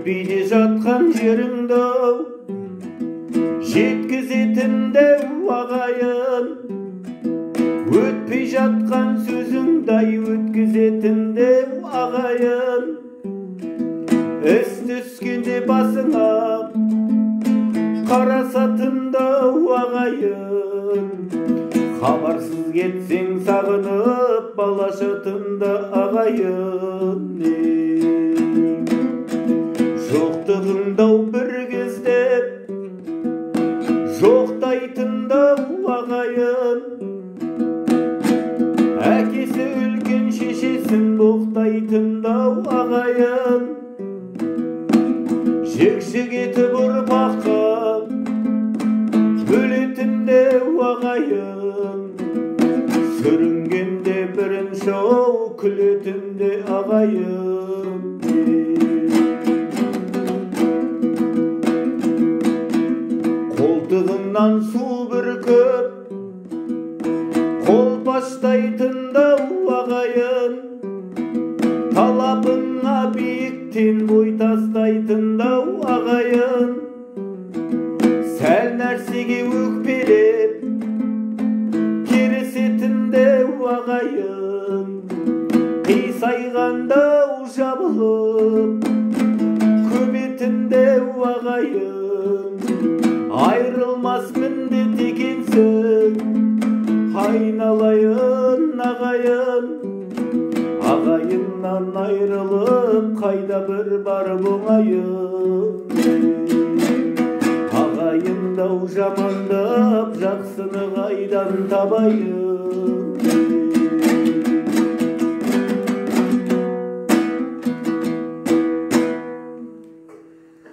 Жетпейді жатқан жеріңді жеткізетінде ағайын, өтпей жатқан сөзіңдай өткізетінде ағайын. Іс түскенде басыңа қарасатында ағайын, хабарсыз кетсең сағынып балашатында ағайын. Жоқтығыңдау бір кезде жоқтайтында ағайын, әкесі өлген шешесін боқтайтында ағайын. Жік-жік етіп ұрпаққа бөлетінде ағайын, сүрінгенде бірінші күлетінде ағайын. Қолтығыңнан су бүркіп қолпаштайтында ағайын, талабыңа биіктен бой тастайтында ағайын. Сәл нәрсеге өкпелеп кересетінде ағайын, қисайғанда жабылып көбетінде ағайын. Айрылмас міндет екенсің айналайын ағайын, ағайыннан айрылып қайда бір барып оңайын. Ағайындау жамандап жақсыны қайдан табайын.